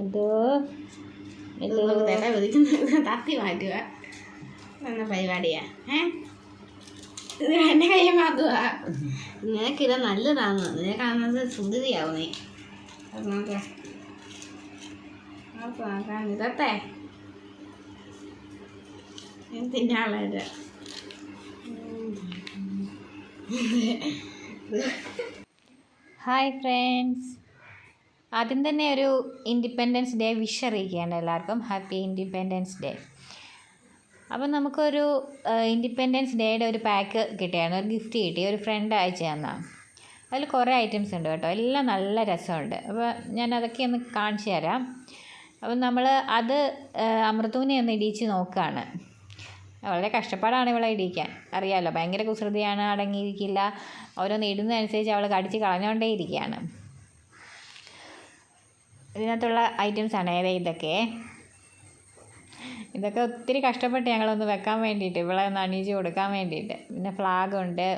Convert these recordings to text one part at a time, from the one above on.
എന്തോ തത്തി മാറ്റുക എന്ന പരിപാടിയാ. ഇത് എൻ്റെ കൈ മാറ്റുക. നിനക്കിത് നല്ലതാണ്, നിനക്കാണത് സുന്ദരിയാവും. നീ നോക്കേ നോക്കാൻ ഇതത്തെ തിന്നാളത്. ഹായ് ഫ്രണ്ട്സ്, ആദ്യം തന്നെ ഒരു ഇൻഡിപെൻഡൻസ് ഡേ വിഷ് അറിയിക്കുകയാണ് എല്ലാവർക്കും. Happy independence day. അപ്പം നമുക്കൊരു ഇൻഡിപെൻഡൻസ് ഡേയുടെ ഒരു പാക്ക് കിട്ടിയാണ്, ഒരു ഗിഫ്റ്റ് കിട്ടി, ഒരു ഫ്രണ്ട് അയച്ചു തന്നാണ്. അതിൽ കുറേ ഐറ്റംസ് ഉണ്ട് കേട്ടോ, എല്ലാം നല്ല രസമുണ്ട്. അപ്പോൾ ഞാൻ അതൊക്കെ ഒന്ന് കാണിച്ചു തരാം. അപ്പം നമ്മൾ അത് അമൃതൂനെ ഒന്ന് ഇടിച്ച് നോക്കുകയാണ്. വളരെ കഷ്ടപ്പാടാണ് ഇവളെ ഇടിക്കാൻ, അറിയാമല്ലോ. ഭയങ്കര കുസൃതിയാണ്, അടങ്ങിയിരിക്കില്ല. ഓരോന്ന് ഇടുന്നതനുസരിച്ച് അവൾ കടിച്ച് കളഞ്ഞുകൊണ്ടേ ഇരിക്കുകയാണ്. ഇതിനകത്തുള്ള ഐറ്റംസാണ് ഇതൊക്കെ ഒത്തിരി കഷ്ടപ്പെട്ട് ഞങ്ങളൊന്ന് വെക്കാൻ വേണ്ടിയിട്ട്, ഇവളെ ഒന്ന് അണിയിച്ച് കൊടുക്കാൻ വേണ്ടിയിട്ട്. പിന്നെ ഫ്ലാഗുണ്ട്,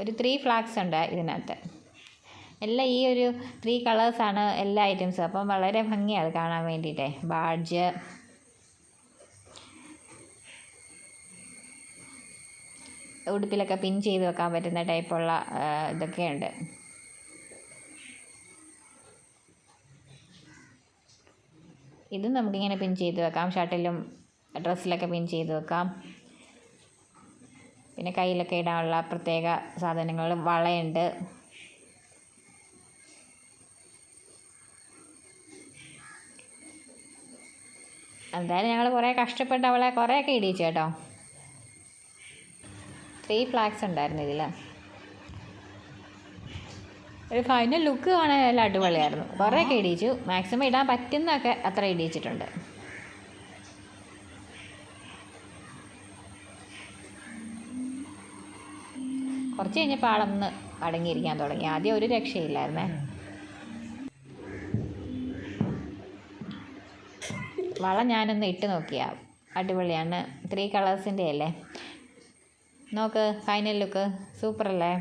ഒരു 3 ഫ്ലാഗ്സ് ഉണ്ട് ഇതിനകത്ത്. എല്ലാം ഈ ഒരു 3 കളേഴ്സാണ് എല്ലാ ഐറ്റംസും. അപ്പം വളരെ ഭംഗിയാണ് കാണാൻ വേണ്ടിയിട്ട്. ബാഡ്ജ്, ഉടുപ്പിലൊക്കെ പിൻ ചെയ്ത് വെക്കാൻ പറ്റുന്ന ടൈപ്പുള്ള ഇതൊക്കെയുണ്ട്. ഇതും നമുക്കിങ്ങനെ പിൻ ചെയ്ത് വെക്കാം, ഷർട്ടിലും ഡ്രസ്സിലൊക്കെ പിൻ ചെയ്ത് വെക്കാം. പിന്നെ കയ്യിലൊക്കെ ഇടാനുള്ള പ്രത്യേക സാധനങ്ങൾ, വളയുണ്ട്. എന്തായാലും ഞങ്ങൾ കുറേ കഷ്ടപ്പെട്ട് അവളെ കുറേയൊക്കെ ഇടിയിച്ചു കേട്ടോ. 3 ഫ്ലാഗ്സ് ഉണ്ടായിരുന്നു ഇതിൽ. ഒരു ഫൈനൽ ലുക്ക് കാണാൻ നല്ല അടിപൊളിയായിരുന്നു. കുറേയൊക്കെ ഇടിയിച്ചു, മാക്സിമം ഇടാൻ പറ്റുന്നതൊക്കെ അത്ര ഇടിയിച്ചിട്ടുണ്ട്. കുറച്ച് കഴിഞ്ഞപ്പോൾ ആളൊന്ന് അടങ്ങിയിരിക്കാൻ തുടങ്ങി. ആദ്യം ഒരു രക്ഷയില്ലായിരുന്നേ. വള ഞാനൊന്ന് ഇട്ട് നോക്കിയാൽ അടിപൊളിയാണ്. 3 കളേഴ്സിൻ്റെ അല്ലേ. നോക്ക്, ഫൈനൽ ലുക്ക് സൂപ്പറല്ലേ.